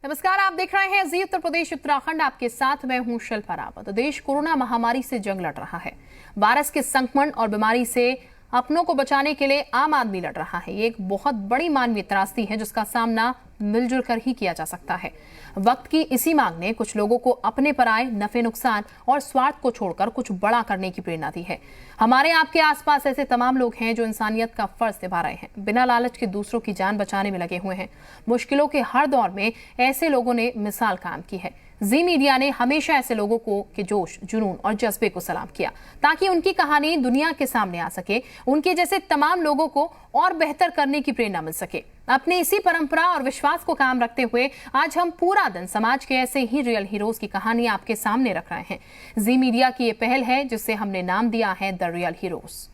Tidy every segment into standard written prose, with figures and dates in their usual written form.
नमस्कार, आप देख रहे हैं जी उत्तर प्रदेश उत्तराखंड। आपके साथ मैं हूं शिल्पा रावत। देश कोरोना महामारी से जंग लड़ रहा है। वायरस के संक्रमण और बीमारी से अपनों को बचाने के लिए आम आदमी लड़ रहा है। ये एक बहुत बड़ी मानवीय त्रासदी है जिसका सामना मिलजुल कर ही किया जा सकता है। वक्त की इसी मांग ने कुछ लोगों को अपने पर आए नफे नुकसान और स्वार्थ को छोड़कर कुछ बड़ा करने की प्रेरणा दी है। हमारे आपके आसपास ऐसे तमाम लोग हैं जो इंसानियत का फर्ज निभा रहे हैं, बिना लालच के दूसरों की जान बचाने में लगे हुए हैं। मुश्किलों के हर दौर में ऐसे लोगों ने मिसाल कायम की है। जी मीडिया ने हमेशा ऐसे लोगों को के जोश, जुनून और जज्बे को सलाम किया ताकि उनकी कहानी दुनिया के सामने आ सके, उनके जैसे तमाम लोगों को और बेहतर करने की प्रेरणा मिल सके। अपने इसी परंपरा और विश्वास को कायम रखते हुए आज हम पूरा दिन समाज के ऐसे ही रियल हीरोज की कहानी आपके सामने रख रहे हैं। जी मीडिया की ये पहल है जिसे हमने नाम दिया है द रियल हीरोज।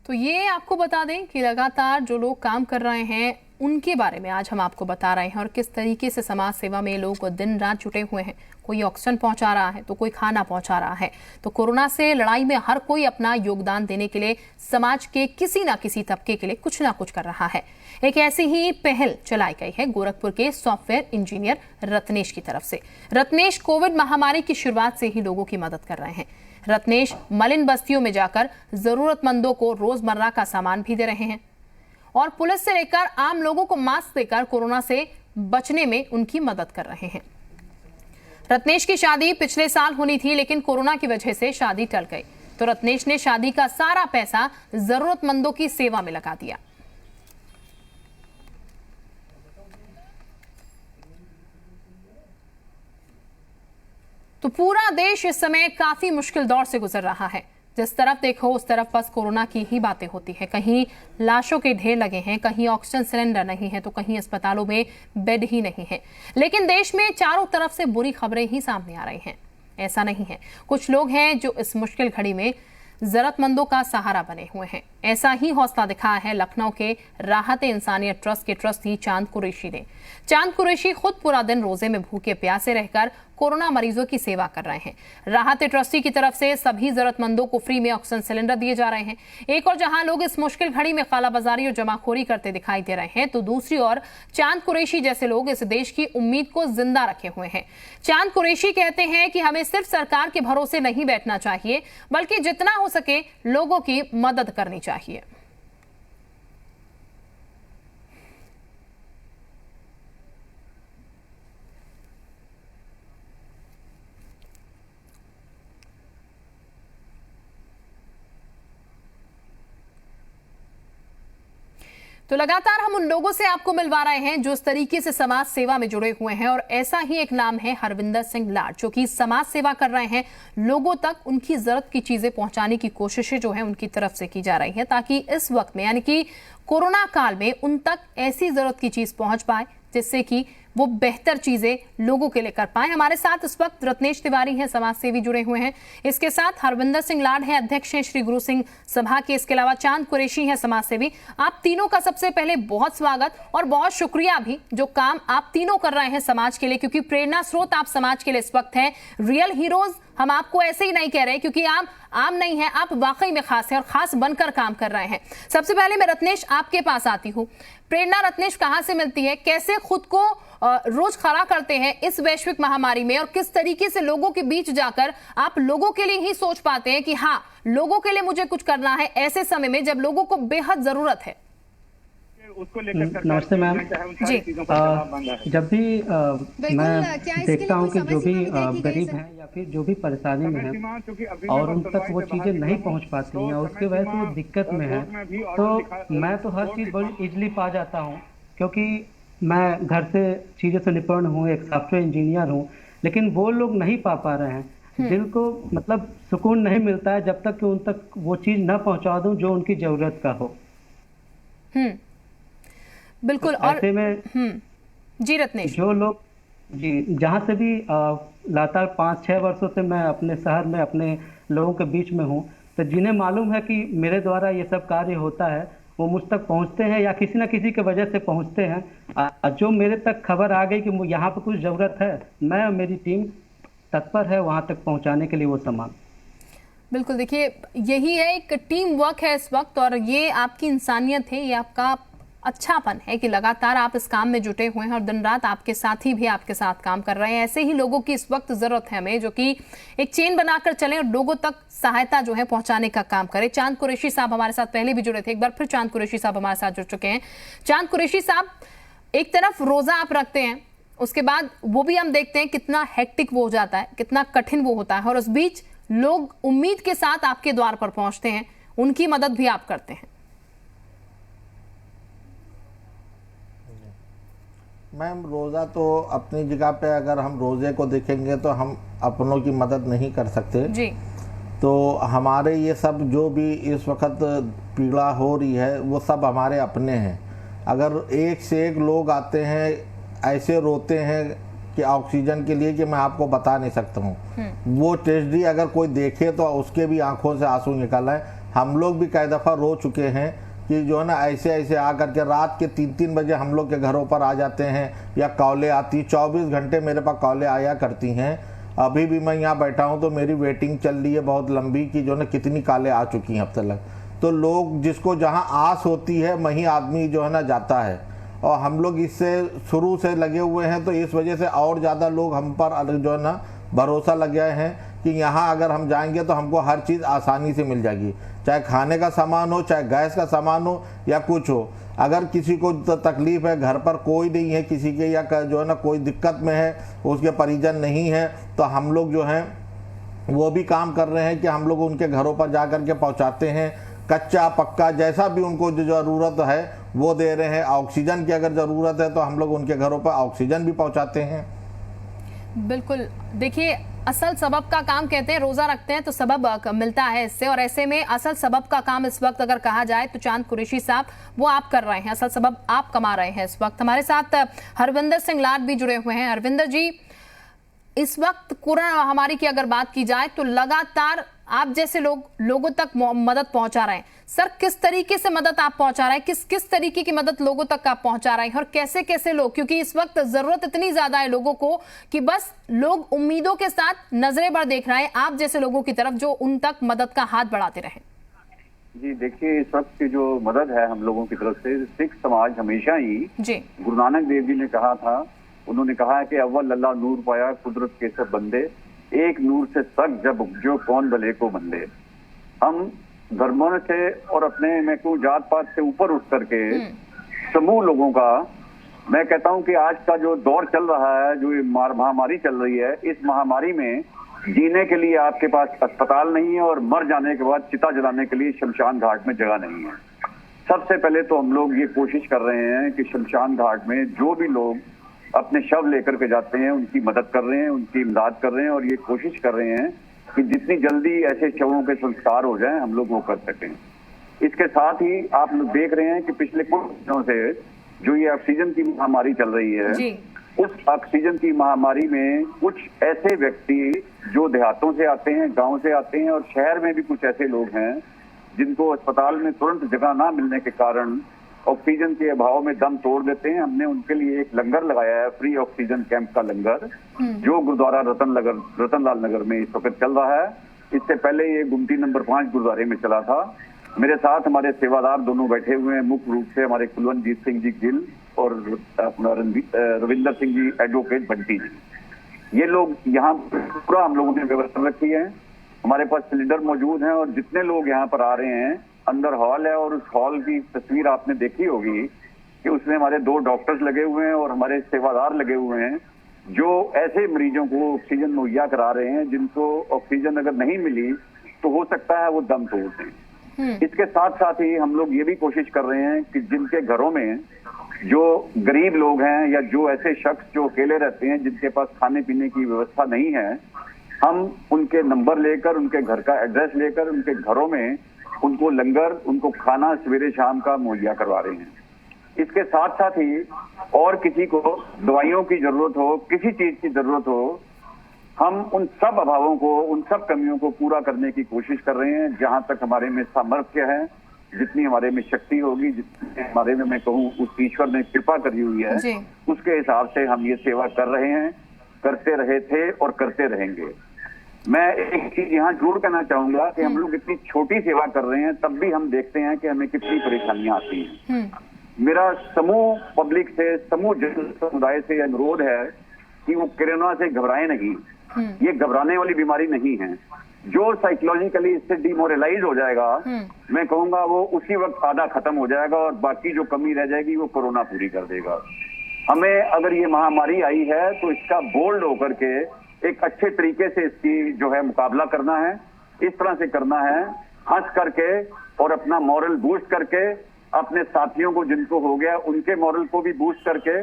तो ये आपको बता दें कि लगातार जो लोग काम कर रहे हैं उनके बारे में आज हम आपको बता रहे हैं और किस तरीके से समाज सेवा में लोग दिन रात जुटे हुए हैं। कोई ऑक्सीजन पहुंचा रहा है तो कोई खाना पहुंचा रहा है। तो कोरोना से लड़ाई में हर कोई अपना योगदान देने के लिए समाज के किसी ना किसी तबके के लिए कुछ ना कुछ कर रहा है। एक ऐसी ही पहल चलाई गई है गोरखपुर के सॉफ्टवेयर इंजीनियर रत्नेश की तरफ से। रत्नेश कोविड महामारी की शुरुआत से ही लोगों की मदद कर रहे हैं। रत्नेश मलिन बस्तियों में जाकर जरूरतमंदों को रोजमर्रा का सामान भी दे रहे हैं और पुलिस से लेकर आम लोगों को मास्क देकर कोरोना से बचने में उनकी मदद कर रहे हैं। रत्नेश की शादी पिछले साल होनी थी, लेकिन कोरोना की वजह से शादी टल गई। तो रत्नेश ने शादी का सारा पैसा जरूरतमंदों की सेवा में लगा दिया। तो पूरा देश इस समय काफी मुश्किल दौर से गुजर रहा है। जिस तरफ देखो उस तरफ बस कोरोना की ही बातें होती है। कहीं लाशों के ढेर लगे हैं, कहीं ऑक्सीजन सिलेंडर नहीं है, तो कहीं अस्पतालों में बेड ही नहीं है। लेकिन देश में चारों तरफ से बुरी खबरें ही सामने आ रही हैं। ऐसा नहीं है, कुछ लोग हैं जो इस मुश्किल घड़ी में जरूरतमंदों का सहारा बने हुए हैं। ऐसा ही हौसला दिखाया है लखनऊ के राहत इंसानियत ट्रस्ट के ट्रस्टी चांद कुरैशी ने। चांद कुरैशी खुद पूरा दिन रोजे में भूखे प्यासे रहकर कोरोना मरीजों की सेवा कर रहे हैं। राहत ट्रस्टी की तरफ से सभी जरूरतमंदों को फ्री में ऑक्सीजन सिलेंडर दिए जा रहे हैं। एक और जहां लोग इस मुश्किल घड़ी में कालाबाजारी और जमाखोरी करते दिखाई दे रहे हैं, तो दूसरी ओर चांद कुरैशी जैसे लोग इस देश की उम्मीद को जिंदा रखे हुए हैं। चांद कुरैशी कहते हैं कि हमें सिर्फ सरकार के भरोसे नहीं बैठना चाहिए, बल्कि जितना हो सके लोगों की मदद करनी चाहिए। तो लगातार हम उन लोगों से आपको मिलवा रहे हैं जो इस तरीके से समाज सेवा में जुड़े हुए हैं। और ऐसा ही एक नाम है हरविंदर सिंह लाड, जो कि समाज सेवा कर रहे हैं। लोगों तक उनकी जरूरत की चीजें पहुंचाने की कोशिशें जो है उनकी तरफ से की जा रही है, ताकि इस वक्त में यानी कि कोरोना काल में उन तक ऐसी जरूरत की चीज पहुंच पाए जिससे कि वो बेहतर चीजें लोगों के लिए कर पाए। हमारे साथ इस वक्त रत्नेश तिवारी हैं, समाज सेवी जुड़े हुए हैं। इसके साथ हरविंदर सिंह लाड हैं, अध्यक्ष हैं श्री गुरु सिंह सभा के। इसके अलावा चांद कुरैशी हैं, समाज सेवी। आप तीनों का सबसे पहले बहुत स्वागत और बहुत शुक्रिया भी जो काम आप तीनों कर रहे हैं समाज के लिए, क्योंकि प्रेरणा स्रोत आप समाज के लिए इस वक्त हैं। रियल हीरोज हम आपको ऐसे ही नहीं कह रहे क्योंकि आप आम नहीं है, आप वाकई में खास हैं और खास बनकर काम कर रहे हैं। सबसे पहले मैं रत्नेश आपके पास आती हूँ। प्रेरणा रत्नेश कहाँ से मिलती है, कैसे खुद को रोज खड़ा करते हैं इस वैश्विक महामारी में, और किस तरीके से लोगों के बीच जाकर आप लोगों के लिए ही सोच पाते हैं कि हाँ, लोगों के लिए मुझे कुछ करना है ऐसे समय में जब लोगों को बेहद जरूरत है? उसको लेकर नमस्ते मैम जी। जब भी मैं देखता हूँ कि जो भी गरीब हैं या फिर जो भी परेशानी में है और उन तक वो चीज़ें नहीं पहुँच पाती हैं और उसकी वजह से वो दिक्कत में है, तो मैं तो हर चीज़ बड़ी इजीली पा जाता हूँ, क्योंकि मैं घर से चीज़ों से निपुण हूँ, एक सॉफ्टवेयर इंजीनियर हूँ। लेकिन वो लोग नहीं पा रहे हैं। दिल को मतलब सुकून नहीं मिलता है जब तक कि उन तक वो चीज़ न पहुँचा दूँ जो उनकी ज़रूरत का हो। बिल्कुल। तो ऐसे में जी रत्नेश, जो लोग जी जहाँ से भी लगातार 5-6 वर्षों से मैं अपने शहर में अपने लोगों के बीच में हूँ, तो जिन्हें मालूम है कि मेरे द्वारा ये सब कार्य होता है वो मुझ तक पहुंचते हैं या किसी न किसी की वजह से पहुंचते हैं। जो मेरे तक खबर आ गई कि यहाँ पे कुछ ज़रूरत है, मैं और मेरी टीम तत्पर है वहाँ तक पहुँचाने के लिए वो सामान। बिल्कुल, देखिए यही है, एक टीम वर्क है इस वक्त, और ये आपकी इंसानियत है, ये आपका अच्छापन है कि लगातार आप इस काम में जुटे हुए हैं और दिन रात आपके साथी भी आपके साथ काम कर रहे हैं। ऐसे ही लोगों की इस वक्त जरूरत है हमें, जो कि एक चेन बनाकर चलें और लोगों तक सहायता जो है पहुंचाने का काम करें। चांद कुरैशी साहब हमारे साथ पहले भी जुड़े थे, एक बार फिर चांद कुरैशी साहब हमारे साथ जुड़ चुके हैं। चांद कुरैशी साहब, एक तरफ रोजा आप रखते हैं, उसके बाद वो भी हम देखते हैं कितना हेक्टिक वो हो जाता है, कितना कठिन वो होता है, और उस बीच लोग उम्मीद के साथ आपके द्वार पर पहुंचते हैं, उनकी मदद भी आप करते हैं। मैम, रोज़ा तो अपनी जगह पे अगर हम रोज़े को देखेंगे तो हम अपनों की मदद नहीं कर सकते जी। तो हमारे ये सब जो भी इस वक्त पीड़ा हो रही है वो सब हमारे अपने हैं। अगर एक से एक लोग आते हैं, ऐसे रोते हैं कि ऑक्सीजन के लिए कि मैं आपको बता नहीं सकता हूँ। वो ट्रेजेडी अगर कोई देखे तो उसके भी आंखों से आंसू निकल आए। हम लोग भी कई दफ़ा रो चुके हैं कि जो है ना ऐसे ऐसे आकर के रात के 3-3 बजे हम लोग के घरों पर आ जाते हैं, या कॉलें आती, 24 घंटे मेरे पास कॉलें आया करती हैं। अभी भी मैं यहाँ बैठा हूँ तो मेरी वेटिंग चल रही है बहुत लंबी कि जो है ना कितनी कॉलें आ चुकी हैं अब तक। तो लोग, जिसको जहाँ आस होती है वहीं आदमी जो है ना जाता है, और हम लोग इससे शुरू से लगे हुए हैं, तो इस वजह से और ज़्यादा लोग हम पर जो है ना भरोसा लग गए हैं कि यहाँ अगर हम जाएंगे तो हमको हर चीज़ आसानी से मिल जाएगी, चाहे खाने का सामान हो, चाहे गैस का सामान हो, या कुछ हो। अगर किसी को तकलीफ़ है, घर पर कोई नहीं है किसी के, या जो है ना कोई दिक्कत में है, उसके परिजन नहीं है, तो हम लोग जो हैं वो भी काम कर रहे हैं कि हम लोग उनके घरों पर जा कर के पहुँचाते हैं। कच्चा पक्का जैसा भी उनको जो ज़रूरत है वो दे रहे हैं। ऑक्सीजन की अगर ज़रूरत है तो हम लोग उनके घरों पर ऑक्सीजन भी पहुँचाते हैं। बिल्कुल, देखिए असल सबब का काम कहते हैं, रोजा रखते हैं तो सबब मिलता है इससे, और ऐसे में असल सबब का काम इस वक्त अगर कहा जाए तो चांद कुरैशी साहब वो आप कर रहे हैं, असल सबब आप कमा रहे हैं इस वक्त। हमारे साथ हरविंदर सिंह लाड भी जुड़े हुए हैं। हरविंदर जी, इस वक्त कोरोना महामारी की अगर बात की जाए तो लगातार आप जैसे लोगों तक मदद पहुंचा रहे हैं। सर, किस तरीके से मदद आप पहुंचा रहे हैं, किस तरीके की मदद लोगों तक आप पहुंचा रहे हैं, और कैसे कैसे लोग, क्योंकि इस वक्त जरूरत इतनी ज्यादा है लोगों को कि बस लोग उम्मीदों के साथ नजरें भर देख रहे हैं आप जैसे लोगों की तरफ, जो उन तक मदद का हाथ बढ़ाते रहे। जी देखिए, इस वक्त की जो मदद है हम लोगों की तरफ से, सिख समाज हमेशा ही, जी, गुरु नानक देव जी ने कहा था, उन्होंने कहा है कि अव्वल अल्लाह नूर पाया कुदरत के सब बंदे, एक नूर से सक जब जो कौन भले को बंदे। हम धर्मों से और अपने मैं कहूँ जात पात से ऊपर उठ करके समूह लोगों का, मैं कहता हूँ कि आज का जो दौर चल रहा है, जो ये महामारी चल रही है, इस महामारी में जीने के लिए आपके पास अस्पताल नहीं है, और मर जाने के बाद चिता जलाने के लिए शमशान घाट में जगह नहीं है। सबसे पहले तो हम लोग ये कोशिश कर रहे हैं कि शमशान घाट में जो भी लोग अपने शव लेकर के जाते हैं उनकी मदद कर रहे हैं, उनकी इमदाद कर रहे हैं, और ये कोशिश कर रहे हैं कि जितनी जल्दी ऐसे शवों के संस्कार हो जाएं हम लोग वो कर सकें। इसके साथ ही आप लोग देख रहे हैं कि पिछले कुछ दिनों से जो ये ऑक्सीजन की महामारी चल रही है, उस ऑक्सीजन की महामारी में कुछ ऐसे व्यक्ति जो देहातों से आते हैं, गाँव से आते हैं, और शहर में भी कुछ ऐसे लोग हैं जिनको अस्पताल में तुरंत जगह ना मिलने के कारण ऑक्सीजन के अभाव में दम तोड़ देते हैं। हमने उनके लिए एक लंगर लगाया है, फ्री ऑक्सीजन कैंप का लंगर, जो गुरुद्वारा रतनलाल नगर में इस वक्त चल रहा है। इससे पहले ये गुमटी नंबर 5 गुरुद्वारे में चला था। मेरे साथ हमारे सेवादार दोनों बैठे हुए हैं, मुख्य रूप से हमारे कुलवंतजीत सिंह जी गिल और अपना रविंदर सिंह जी एडवोकेट बंटी जी। ये लोग यहाँ पूरा हम लोगों ने व्यवस्था रखी है। हमारे पास सिलेंडर मौजूद हैं, और जितने लोग यहाँ पर आ रहे हैं, अंदर हॉल है, और उस हॉल की तस्वीर आपने देखी होगी कि उसमें हमारे 2 डॉक्टर्स लगे हुए हैं और हमारे सेवादार लगे हुए हैं, जो ऐसे मरीजों को ऑक्सीजन मुहैया करा रहे हैं जिनको ऑक्सीजन अगर नहीं मिली तो हो सकता है वो दम तोड़ दें। इसके साथ साथ ही हम लोग ये भी कोशिश कर रहे हैं कि जिनके घरों में जो गरीब लोग हैं, या जो ऐसे शख्स जो अकेले रहते हैं, जिनके पास खाने पीने की व्यवस्था नहीं है, हम उनके नंबर लेकर, उनके घर का एड्रेस लेकर, उनके घरों में उनको लंगर, उनको खाना सवेरे शाम का मुहैया करवा रहे हैं। इसके साथ साथ ही और किसी को दवाइयों की जरूरत हो, किसी चीज की जरूरत हो, हम उन सब अभावों को, उन सब कमियों को पूरा करने की कोशिश कर रहे हैं। जहां तक हमारे में सामर्थ्य है जितनी हमारे में शक्ति होगी, जितनी हमारे में मैं कहूँ उस ईश्वर ने कृपा करी हुई है, जी। उसके हिसाब से हम ये सेवा कर रहे हैं, करते रहे थे और करते रहेंगे। मैं एक चीज यहाँ जरूर कहना चाहूंगा कि हम लोग इतनी छोटी सेवा कर रहे हैं, तब भी हम देखते हैं कि हमें कितनी परेशानियां आती हैं। मेरा समूह पब्लिक से, समूह जन समुदाय से अनुरोध है कि वो कोरोना से घबराए नहीं। ये घबराने वाली बीमारी नहीं है। जो साइकोलॉजिकली इससे डिमोरलाइज हो जाएगा, मैं कहूंगा वो उसी वक्त आधा खत्म हो जाएगा और बाकी जो कमी रह जाएगी वो कोरोना पूरी कर देगा। हमें अगर ये महामारी आई है तो इसका बोल्ड होकर के एक अच्छे तरीके से इसकी जो है मुकाबला करना है। इस तरह से करना है, हंस करके और अपना मॉरल बूस्ट करके, अपने साथियों को जिनको हो गया उनके मॉरल को भी बूस्ट करके,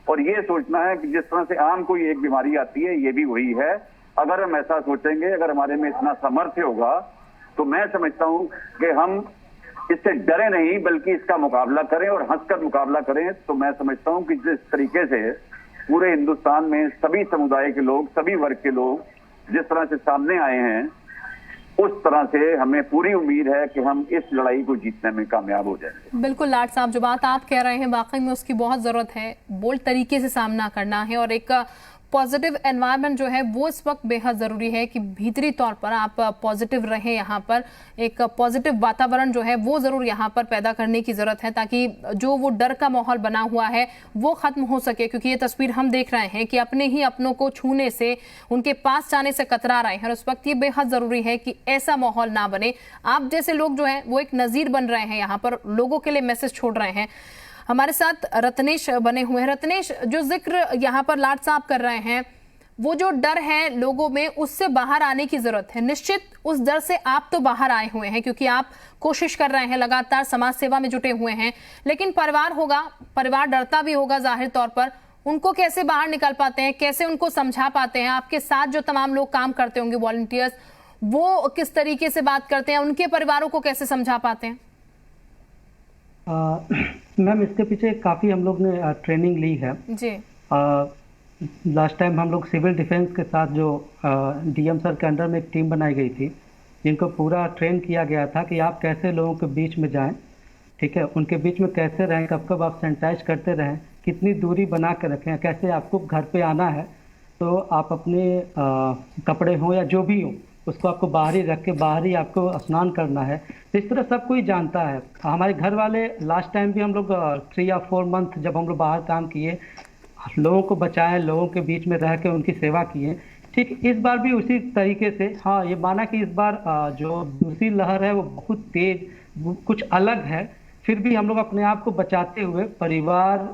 और ये सोचना है कि जिस तरह से आम कोई एक बीमारी आती है ये भी वही है। अगर हम ऐसा सोचेंगे, अगर हमारे में इतना सामर्थ्य होगा, तो मैं समझता हूं कि हम इससे डरे नहीं बल्कि इसका मुकाबला करें और हंसकर मुकाबला करें। तो मैं समझता हूं कि जिस तरीके से पूरे हिंदुस्तान में सभी समुदाय के लोग, सभी वर्ग के लोग जिस तरह से सामने आए हैं, उस तरह से हमें पूरी उम्मीद है कि हम इस लड़ाई को जीतने में कामयाब हो जाएंगे। बिल्कुल लाड साहब, जो बात आप कह रहे हैं वाकई में उसकी बहुत जरूरत है। बोल्ड तरीके से सामना करना है और एक पॉजिटिव एनवायरनमेंट जो है वो इस वक्त बेहद ज़रूरी है कि भीतरी तौर पर आप पॉजिटिव रहें। यहाँ पर एक पॉजिटिव वातावरण जो है वो ज़रूर यहाँ पर पैदा करने की ज़रूरत है, ताकि जो वो डर का माहौल बना हुआ है वो ख़त्म हो सके। क्योंकि ये तस्वीर हम देख रहे हैं कि अपने ही अपनों को छूने से, उनके पास जाने से कतरा रहे हैं और उस वक्त ये बेहद ज़रूरी है कि ऐसा माहौल ना बने। आप जैसे लोग जो हैं वो एक नज़ीर बन रहे हैं, यहाँ पर लोगों के लिए मैसेज छोड़ रहे हैं। हमारे साथ रत्नेश बने हुए हैं। रत्नेश, जो जिक्र यहाँ पर लाड साहब कर रहे हैं, वो जो डर है लोगों में, उससे बाहर आने की जरूरत है। निश्चित उस डर से आप तो बाहर आए हुए हैं क्योंकि आप कोशिश कर रहे हैं, लगातार समाज सेवा में जुटे हुए हैं, लेकिन परिवार होगा, परिवार डरता भी होगा जाहिर तौर पर। उनको कैसे बाहर निकाल पाते हैं, कैसे उनको समझा पाते हैं? आपके साथ जो तमाम लोग काम करते होंगे, वॉलंटियर्स, वो किस तरीके से बात करते हैं, उनके परिवारों को कैसे समझा पाते हैं? मैम, इसके पीछे काफ़ी हम लोग ने ट्रेनिंग ली है जी। लास्ट टाइम हम लोग सिविल डिफेंस के साथ जो डीएम सर के अंडर में एक टीम बनाई गई थी, जिनको पूरा ट्रेन किया गया था कि आप कैसे लोगों के बीच में जाएं, ठीक है, उनके बीच में कैसे रहें, कब कब आप सैनिटाइज करते रहें, कितनी दूरी बना कर रखें, कैसे आपको घर पे आना है तो आप अपने कपड़े हों या जो भी हो उसको आपको बाहर ही रख के बाहर ही आपको स्नान करना है। तो इस तरह सब कोई जानता है। हमारे घर वाले लास्ट टाइम भी हम लोग 3 या 4 मंथ जब हम लोग बाहर काम किए, लोगों को बचाए, लोगों के बीच में रह के उनकी सेवा किए। ठीक इस बार भी उसी तरीके से, हाँ, ये माना कि इस बार जो दूसरी लहर है वो बहुत तेज, कुछ अलग है, फिर भी हम लोग अपने आप को बचाते हुए परिवार,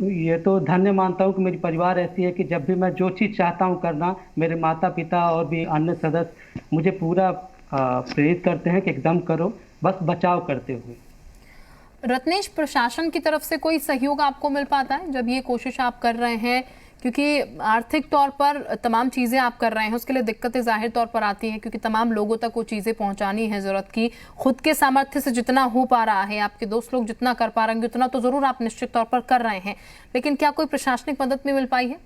ये तो धन्य मानता हूँ कि मेरी परिवार ऐसी है कि जब भी मैं जो चीज़ चाहता हूँ करना, मेरे माता पिता और भी अन्य सदस्य मुझे पूरा प्रेरित करते हैं कि एकदम करो, बस बचाव करते हुए। रत्नेश, प्रशासन की तरफ से कोई सहयोग आपको मिल पाता है जब ये कोशिश आप कर रहे हैं? क्योंकि आर्थिक तौर पर तमाम चीज़ें आप कर रहे हैं, उसके लिए दिक्कतें जाहिर तौर पर आती हैं क्योंकि तमाम लोगों तक वो चीज़ें पहुंचानी है ज़रूरत की। खुद के सामर्थ्य से जितना हो पा रहा है, आपके दोस्त लोग जितना कर पा रहे हैं उतना तो ज़रूर आप निश्चित तौर पर कर रहे हैं, लेकिन क्या कोई प्रशासनिक मदद में मिल पाई है?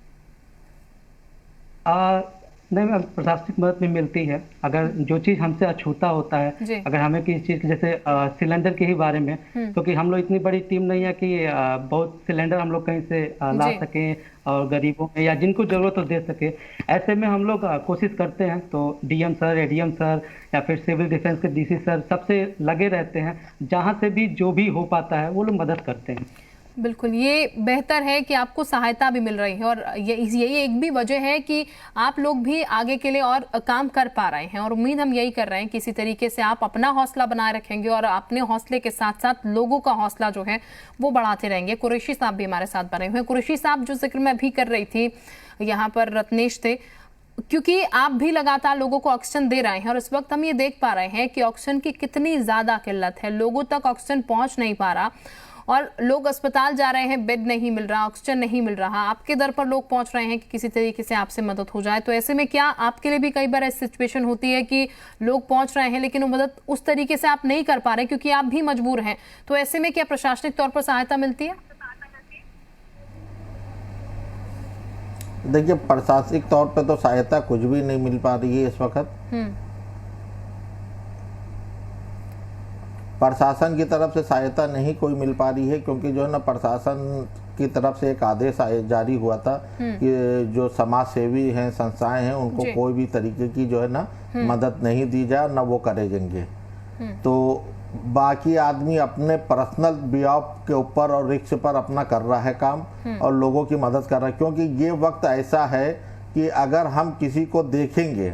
नहीं मैम, प्रशासनिक मदद भी मिलती है। अगर जो चीज़ हमसे अछूता होता है, अगर हमें किसी चीज़ जैसे ससिलेंडर के ही बारे में, क्योंकि हम लोग इतनी बड़ी टीम नहीं है कि बहुत सिलेंडर हम लोग कहीं से ला सकें और गरीबों में या जिनको ज़रूरत हो दे सके, ऐसे में हम लोग कोशिश करते हैं। तो डीएम सर, एडीएम सर या फिर सिविल डिफेंस के डीसी सर सबसे लगे रहते हैं, जहाँ से भी जो भी हो पाता है वो लोग मदद करते हैं। बिल्कुल, ये बेहतर है कि आपको सहायता भी मिल रही है और यही एक भी वजह है कि आप लोग भी आगे के लिए और काम कर पा रहे हैं। और उम्मीद हम यही कर रहे हैं कि इसी तरीके से आप अपना हौसला बनाए रखेंगे और अपने हौसले के साथ साथ लोगों का हौसला जो है वो बढ़ाते रहेंगे। कुरैशी साहब भी हमारे साथ बने हुए हैं। कुरैशी साहब, जो जिक्र मैं भी कर रही थी, यहाँ पर रत्नेश थे, क्योंकि आप भी लगातार लोगों को ऑक्सीजन दे रहे हैं और इस वक्त हम ये देख पा रहे हैं कि ऑक्सीजन की कितनी ज़्यादा किल्लत है, लोगों तक ऑक्सीजन पहुँच नहीं पा रहा और लोग अस्पताल जा रहे हैं, बेड नहीं मिल रहा, ऑक्सीजन नहीं मिल रहा। आपके दर पर लोग पहुंच रहे हैं कि किसी तरीके से आपसे मदद हो जाए। तो ऐसे में क्या आपके लिए भी कई बार ऐसी सिचुएशन होती है कि लोग पहुंच रहे हैं लेकिन वो मदद उस तरीके से आप नहीं कर पा रहे क्योंकि आप भी मजबूर हैं? तो ऐसे में क्या प्रशासनिक तौर पर सहायता मिलती है? देखिए, प्रशासनिक तौर पे तो सहायता कुछ भी नहीं मिल पा रही है इस वक्त। प्रशासन की तरफ से सहायता नहीं कोई मिल पा रही है, क्योंकि जो है ना प्रशासन की तरफ से एक आदेश जारी हुआ था कि जो समाज सेवी हैं, संस्थाएं हैं, उनको कोई भी तरीके की जो है ना मदद नहीं दी जाए, ना वो करेंगे। तो बाकी आदमी अपने पर्सनल बिहाफ के ऊपर और रिस्क पर अपना कर रहा है काम और लोगों की मदद कर रहा है, क्योंकि ये वक्त ऐसा है कि अगर हम किसी को देखेंगे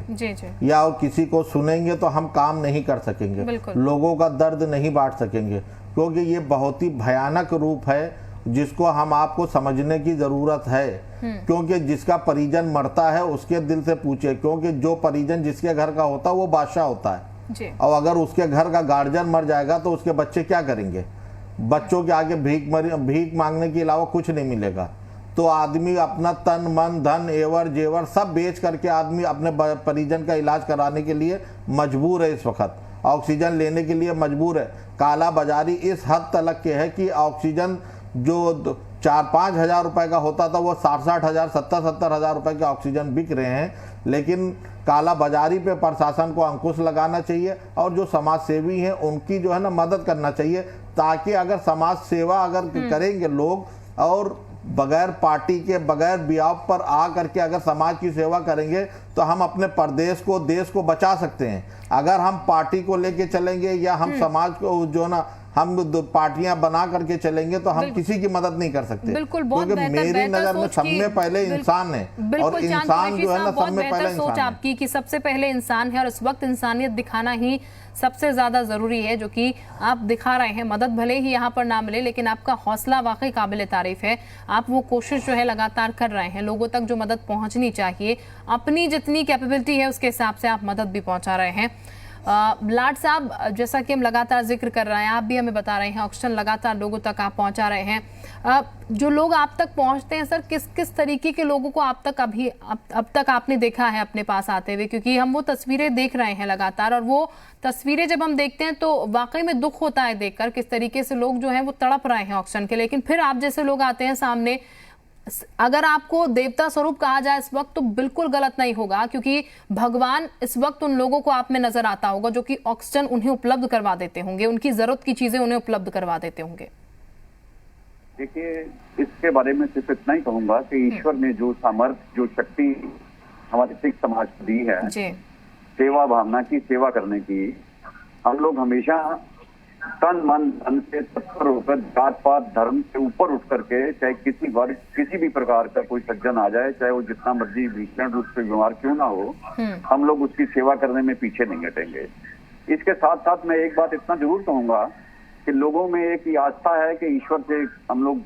या किसी को सुनेंगे तो हम काम नहीं कर सकेंगे, लोगों का दर्द नहीं बांट सकेंगे, क्योंकि ये बहुत ही भयानक रूप है जिसको हम आपको समझने की जरूरत है। क्योंकि जिसका परिजन मरता है उसके दिल से पूछे, क्योंकि जो परिजन जिसके घर का होता है वो बादशाह होता है, और अगर उसके घर का गार्जियन मर जाएगा तो उसके बच्चे क्या करेंगे? बच्चों के आगे भीख मांगने के अलावा कुछ नहीं मिलेगा। तो आदमी अपना तन मन धन एवर जेवर सब बेच करके आदमी अपने परिजन का इलाज कराने के लिए मजबूर है। इस वक्त ऑक्सीजन लेने के लिए मजबूर है। काला बाजारी इस हद तक के है कि ऑक्सीजन जो 4-5 हज़ार रुपए का होता था वो 60-60 हज़ार 70-70 हज़ार रुपए के ऑक्सीजन बिक रहे हैं। लेकिन काला बाजारी पे प्रशासन को अंकुश लगाना चाहिए और जो समाज सेवी हैं उनकी जो है ना मदद करना चाहिए, ताकि अगर समाज सेवा अगर करेंगे लोग और बगैर पार्टी के बगैर बियाव पर आ करके अगर समाज की सेवा करेंगे तो हम अपने प्रदेश को देश को बचा सकते हैं। अगर हम पार्टी को लेके चलेंगे या हम समाज को जो ना हम पार्टियां बना करके चलेंगे तो हम किसी की मदद नहीं कर सकते। बिल्कुल, बहुत क्योंकि मेरी नजर में सब में पहले इंसान है और इंसान जो है ना सब में पहले सोच आपकी कि सबसे पहले इंसान है और इस वक्त इंसानियत दिखाना ही सबसे ज्यादा जरूरी है, जो कि आप दिखा रहे हैं। मदद भले ही यहाँ पर ना मिले, लेकिन आपका हौसला वाकई काबिल तारीफ है। आप वो कोशिश जो है लगातार कर रहे हैं, लोगों तक जो मदद पहुंचनी चाहिए अपनी जितनी कैपेबिलिटी है उसके हिसाब से आप मदद भी पहुंचा रहे हैं। लाड साहब, जैसा कि हम लगातार जिक्र कर रहे हैं, आप भी हमें बता रहे हैं ऑक्सीजन लगातार लोगों तक आप पहुंचा रहे हैं। जो लोग आप तक पहुंचते हैं सर, किस किस तरीके के लोगों को आप तक अब तक आपने देखा है अपने पास आते हुए? क्योंकि हम वो तस्वीरें देख रहे हैं लगातार, और वो तस्वीरें जब हम देखते हैं तो वाकई में दुख होता है देखकर किस तरीके से लोग जो हैं वो तड़प रहे हैं ऑक्सीजन के। लेकिन फिर आप जैसे लोग आते हैं सामने, अगर आपको देवता स्वरूप कहा जाए इस वक्त तो बिल्कुल गलत नहीं होगा, क्योंकि भगवान इस वक्त उन लोगों को आप में नजर आता होगा जो कि ऑक्सीजन उन्हें उपलब्ध करवा देते होंगे, उनकी जरूरत की चीजें उन्हें उपलब्ध करवा देते होंगे। देखिए, इसके बारे में सिर्फ इतना ही कहूंगा कि ईश्वर ने जो सामर्थ्य, जो शक्ति हमारे सिख समाज को दी है सेवा भावना की, सेवा करने की, हम लोग हमेशा तन मन धन से तत्पर होकर जात पात धर्म से ऊपर उठ करके, चाहे किसी वर्ग किसी भी प्रकार का कोई सज्जन आ जाए, चाहे वो जितना मर्जी भीषण रूप से बीमार क्यों ना हो, हम लोग उसकी सेवा करने में पीछे नहीं हटेंगे। इसके साथ साथ मैं एक बात इतना जरूर कहूंगा कि लोगों में एक आस्था है कि ईश्वर से हम लोग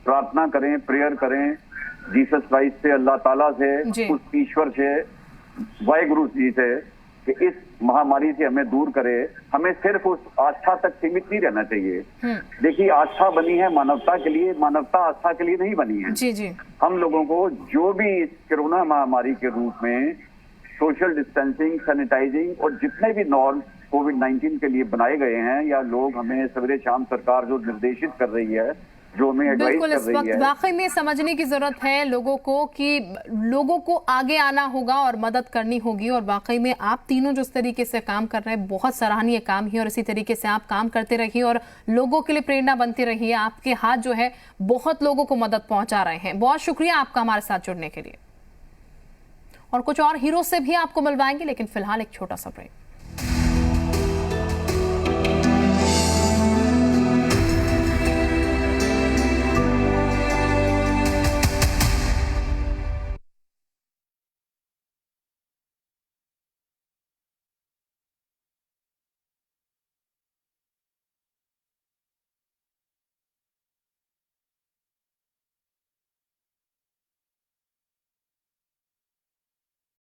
प्रार्थना करें, प्रेयर करें, जीसस क्राइस्ट से, अल्लाह ताला से, उस ईश्वर से, वाहिगुरु जी से, कि इस महामारी से हमें दूर करे। हमें सिर्फ उस आस्था तक सीमित नहीं रहना चाहिए। देखिए, आस्था बनी है मानवता के लिए, मानवता आस्था के लिए नहीं बनी है। जी। हम लोगों को जो भी इस कोरोना महामारी के रूप में सोशल डिस्टेंसिंग, सैनिटाइजिंग और जितने भी नॉर्म कोविड-19 के लिए बनाए गए हैं, या लोग हमें सवेरे शाम सरकार जो निर्देशित कर रही है, जो हमें एडवाइस कर रही है, इस वक्त वाकई में समझने की जरूरत है लोगों को कि लोगों को आगे आना होगा और मदद करनी होगी। और वाकई में आप तीनों जिस तरीके से काम कर रहे हैं बहुत सराहनीय काम ही, और इसी तरीके से आप काम करते रहिए और लोगों के लिए प्रेरणा बनते रहिए। आपके हाथ जो है बहुत लोगों को मदद पहुंचा रहे हैं। बहुत शुक्रिया आपका हमारे साथ जुड़ने के लिए। और कुछ और हीरो से भी आपको मिलवाएंगे, लेकिन फिलहाल एक छोटा सा ब्रेक।